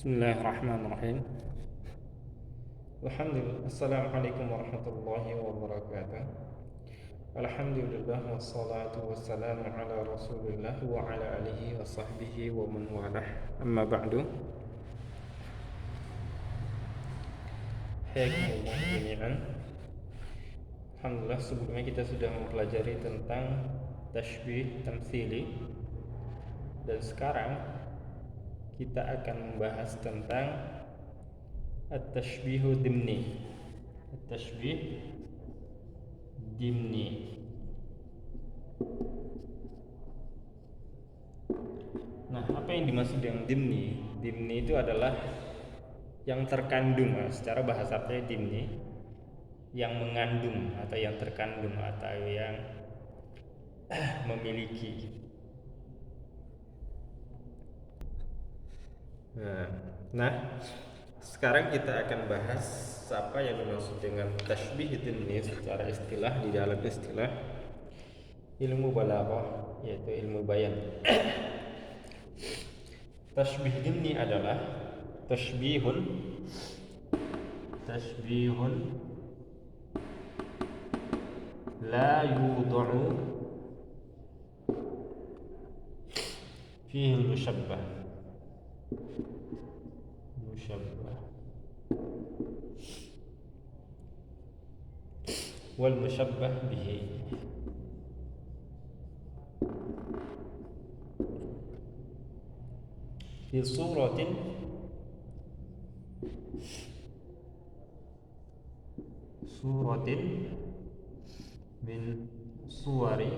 Bismillahirrahmanirrahim. Alhamdulillah. Assalamualaikum warahmatullahi wabarakatuh. Alhamdulillah wassalatu wassalamu ala Rasulillah wa ala alihi wa sahbihi wa man walah. Amma ba'du. Hayakumullah jami'an. Alhamdulillah, sebelumnya kita sudah mempelajari tentang tashbih tamtsili, dan sekarang kita akan membahas tentang at-tashbihu dimni. At-tashbih dimni. Nah, apa yang dimaksud dengan dimni? Dimni itu adalah yang terkandung, secara bahasa Arabnya dimni, yang mengandung atau yang terkandung atau yang memiliki. Nah, sekarang kita akan bahas apa yang dimaksud dengan tashbih dimni secara istilah di dalam istilah ilmu balaghah, yaitu ilmu bayan. Tashbih dimni adalah tashbihun la yud'u fihi al-mushabbah wal mushabbah bihi fi suratin min suwari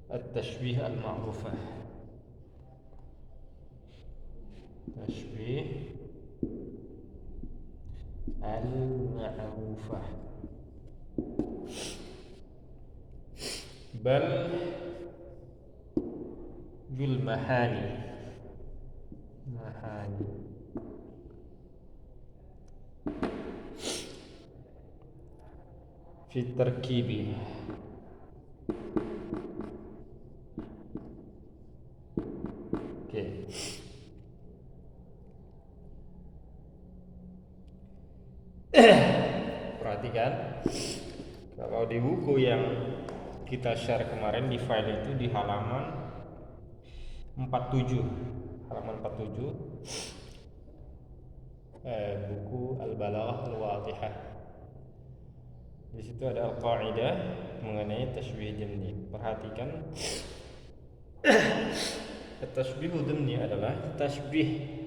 at-tashbih al-ma'rufah. Tashbih al-ma'rufah bal bil mahani fi tarkibi. Oke. Perhatikan, kalau di buku yang kita share kemarin di file itu di halaman 47, buku Al-Balaghah Al-Wadhihah. Di situ ada al-qaidah mengenai tashbih dimni. Perhatikan, tashbih dimni adalah tashbih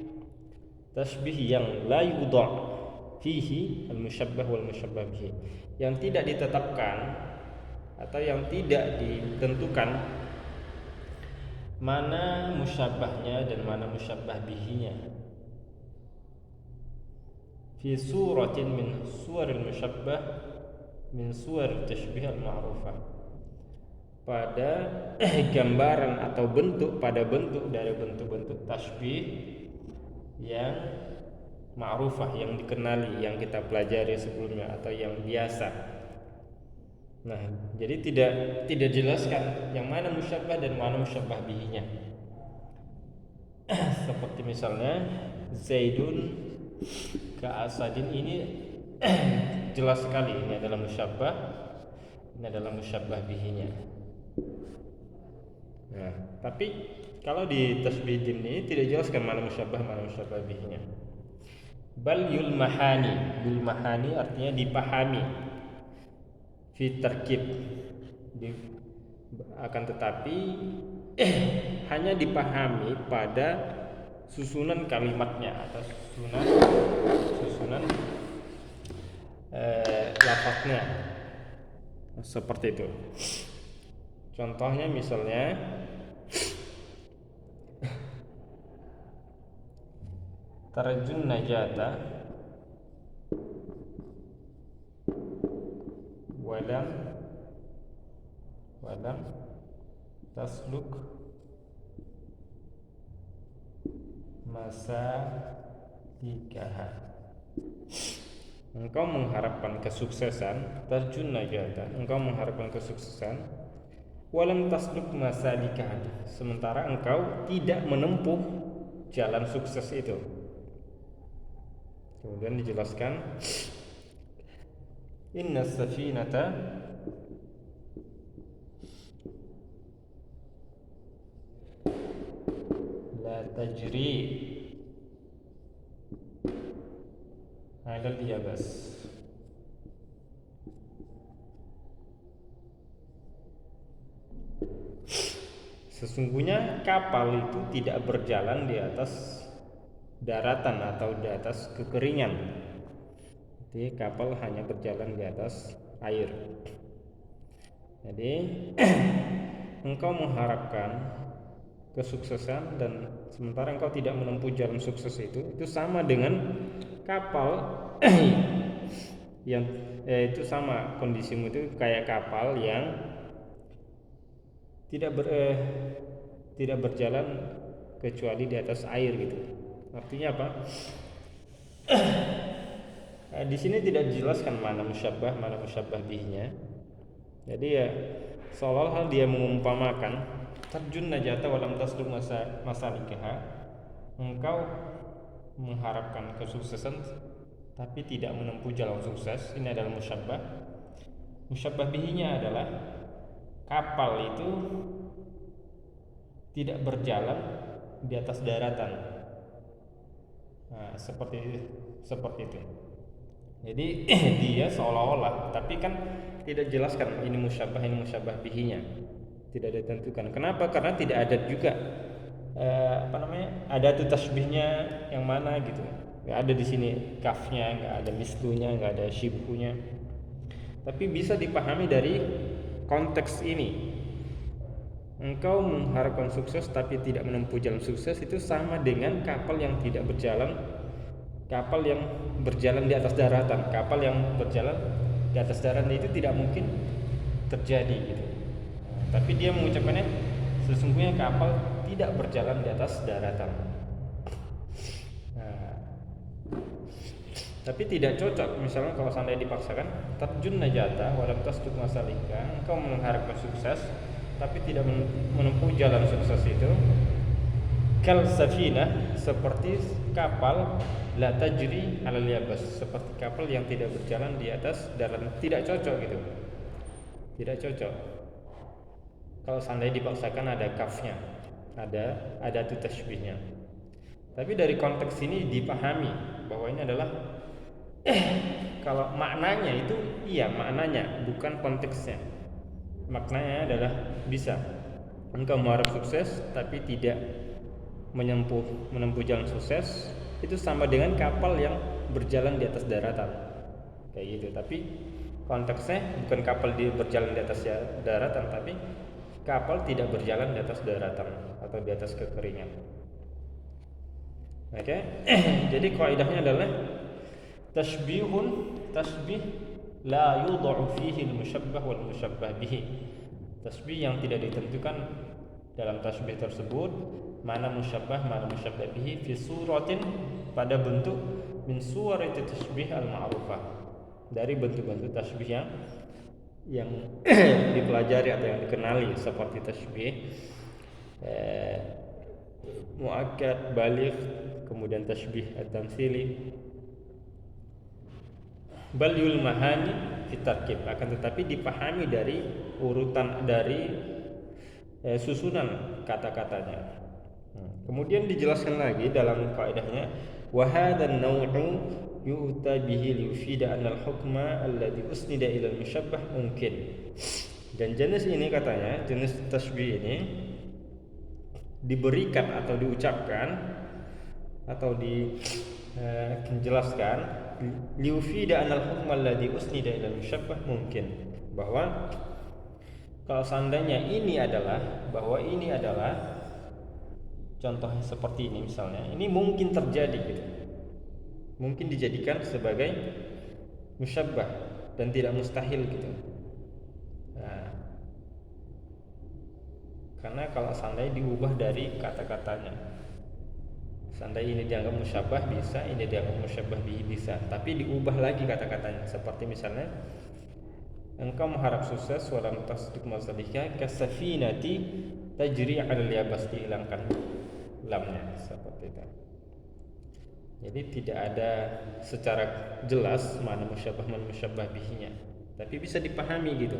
yang la yudha' fihi al-musyabbah wal musyabbah bihi, yang tidak ditetapkan atau yang tidak ditentukan mana musyabbahnya dan mana musyabbah bihinya. Fi suratin min suwaril musyabbah min suwar tashbih al-ma'rufah, pada gambaran atau bentuk dari bentuk-bentuk tashbih yang ma'rufah, yang dikenali, yang kita pelajari sebelumnya atau yang biasa. Nah, jadi tidak jelaskan yang mana musyabbah dan mana musyabbah bihinya. Seperti misalnya Zaidun ka asadin, ini jelas sekali ini adalah musyabbah, ini adalah musyabbah bihinya. Nah, tapi kalau di tashbih dimni tidak jelaskan mana musyabbah mana musyabbah bihinya. Bal yul mahani artinya dipahami, fi tarkib, akan tetapi hanya dipahami pada susunan kalimatnya atau susunan lafaznya, seperti itu. Contohnya misalnya tarjun najata walam tasluk masalikaha. engkau mengharapkan kesuksesan, tarjun najata, engkau mengharapkan kesuksesan, walam tasluk masalika, sementara engkau tidak menempuh jalan sukses itu. Kemudian dijelaskan, inna safinata la tajri alal yabas. Sesungguhnya kapal itu tidak berjalan di atas daratan atau di atas kekeringan. Jadi kapal hanya berjalan di atas air. Jadi engkau mengharapkan kesuksesan dan sementara engkau tidak menempuh jalan sukses itu sama dengan kapal yang itu sama kondisimu itu kayak kapal yang tidak berjalan kecuali di atas air gitu. Artinya apa? Di sini tidak dijelaskan mana musyabbah bihnya. Jadi ya seolah-olah dia mengumpamakan tarjun najata walam tasluk masalikaha, engkau mengharapkan kesuksesan tapi tidak menempuh jalan sukses. Ini adalah musyabbah. Musyabbah bihinya adalah kapal itu tidak berjalan di atas daratan. Nah, seperti itu. Jadi dia seolah-olah, tapi kan tidak jelaskan ini musyabbah bihinya. Tidak ditentukan. Kenapa? Karena tidak ada juga ada tuh tasbihnya yang mana gitu. Nggak ada di sini kafnya, nggak ada mislunya, nggak ada syibhunya. Tapi bisa dipahami dari konteks ini. Engkau mengharapkan sukses tapi tidak menempuh jalan sukses itu sama dengan kapal yang tidak berjalan, kapal yang berjalan di atas daratan. Kapal yang berjalan di atas daratan itu tidak mungkin terjadi gitu. Tapi dia mengucapkannya sesungguhnya kapal tidak berjalan di atas daratan. Tapi tidak cocok misalnya kalau seandainya dipaksakan tarjun najata walam tasluk masalika, engkau mengharapkan sukses tapi tidak menempuh jalan sukses itu, kal safinah, seperti kapal, la tajri alal yabas, seperti kapal yang tidak berjalan di atas daratan. Tidak cocok gitu. Tidak cocok. Kalau seandainya dipaksakan ada kafnya, ada tu tasbihnya. Tapi dari konteks ini dipahami bahwa ini adalah kalau maknanya itu iya maknanya, bukan konteksnya. Maknanya adalah bisa engkau mengharap sukses tapi tidak menempuh jalan sukses, itu sama dengan kapal yang berjalan di atas daratan kayak gitu. Tapi konteksnya bukan kapal berjalan di atas daratan, tapi kapal tidak berjalan di atas daratan atau di atas kekeringan. Oke. Jadi kaidahnya adalah tasbih la yudha'u fihi al-musyabbah wal musyabbah bihi. Tasbih yang tidak ditentukan dalam tasbih tersebut mana musyabbah mana musyabbah bihi fi suratin, pada bentuk min suwarit tasbih al-ma'rufah, dari bentuk-bentuk tasbih yang dipelajari atau yang dikenali, seperti tasbih muakkad, baligh, kemudian tasbih at-tamtsili, bal yul mahani fitarkib, akan tetapi dipahami dari urutan, dari susunan kata-katanya. Kemudian dijelaskan lagi dalam kaidahnya, wa hadzal naw'u yu'ta bihi liyufida anna al-hukma alladhi usnida ila al-musyabbah mungkin. Dan jenis ini katanya, jenis tasbih ini diberikan atau diucapkan atau dijelaskan liufida anal hukm alladhi usnida ila musyabbah mungkin, bahwa kalau seandainya ini adalah contohnya seperti ini misalnya, ini mungkin terjadi gitu, mungkin dijadikan sebagai musyabbah dan tidak mustahil gitu. Nah, karena kalau seandainya diubah dari kata-katanya, Seandainya ini dianggap musyabbah bisa, ini dianggap musyabbah bihi bisa, tapi diubah lagi kata-katanya. Seperti misalnya engkau mengharap sukses walam tasdik masalika kasafinati tajri 'alal yabas, dihilangkan lamnya seperti itu. Jadi tidak ada secara jelas mana musyabbah mana musyabbah bihinya, tapi bisa dipahami gitu.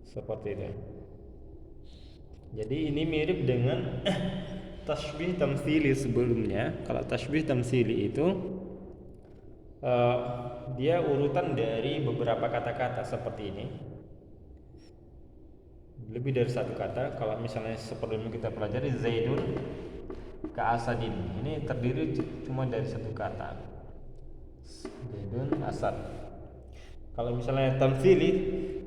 Seperti itu. Jadi ini mirip dengan tasbih tamtsili sebelumnya. Kalau tasbih tamtsili itu dia urutan dari beberapa kata-kata seperti ini, lebih dari satu kata. Kalau misalnya sebelumnya kita pelajari Zaidun ka'asadin, ini terdiri cuma dari satu kata, Zaidun asad. Kalau misalnya tamtsili,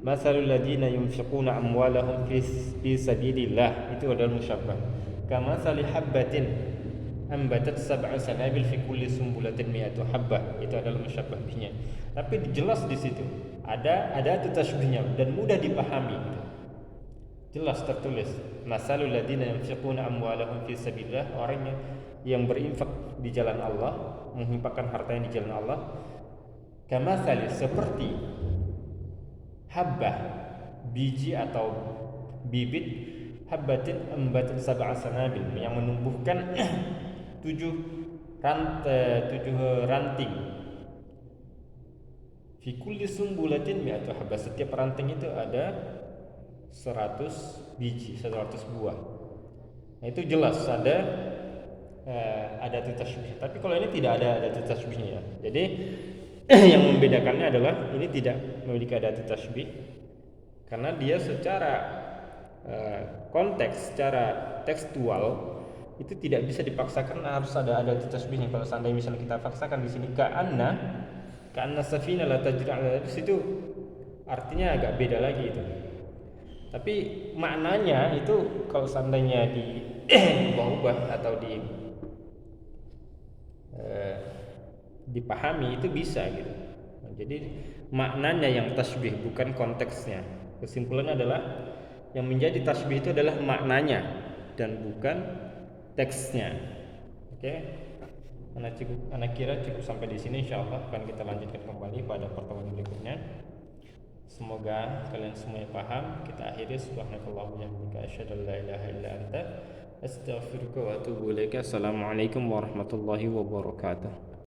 masalul ladina yunfiquna amwalahum fi sabilillah, itu adalah musyabbah. Kama sali habbatin ambatat sab'a sanabil fi kulli sumbulatin mi'atu habbah, itu adalah musyabbah bihnya. Tapi jelas di situ ada tasbihnya dan mudah dipahami. Jelas tertulis masalul ladina yunfiquna amwalahum fi sabilillah, orangnya yang berinfak di jalan Allah, menginfakkan hartanya di jalan Allah. Kama sali, seperti habbah, biji atau bibit, habbatin ambatat sab'a sanabil, yang menumbuhkan 7 ranting. Fi kulli sumbulatin mi'atu habbah, setiap ranting itu ada 100 biji, 100 buah. Nah, itu jelas ada tasbih. Tapi kalau ini tidak ada tasbihnya. Jadi yang membedakannya adalah ini tidak memiliki adat tasbih karena dia secara konteks, secara tekstual itu tidak bisa dipaksakan harus ada adat tasbihnya. Kalau seandainya misalnya kita paksakan di sini ka'anna safina la tajri 'ala itu artinya agak beda lagi itu. Tapi maknanya itu kalau seandainya diubah atau dipahami itu bisa gitu. Nah, jadi maknanya yang tasbih, bukan konteksnya. Kesimpulannya adalah yang menjadi tasbih itu adalah maknanya dan bukan teksnya. Oke. Anak kira cukup sampai di sini, insyaallah akan kita lanjutkan kembali pada pertemuan berikutnya. Semoga kalian semuanya paham. Kita akhiri subhanakallahumma wa bihamdika asyhadu an la ilaha illa anta astaghfiruka wa atubu ilaika. Assalamualaikum warahmatullahi wabarakatuh.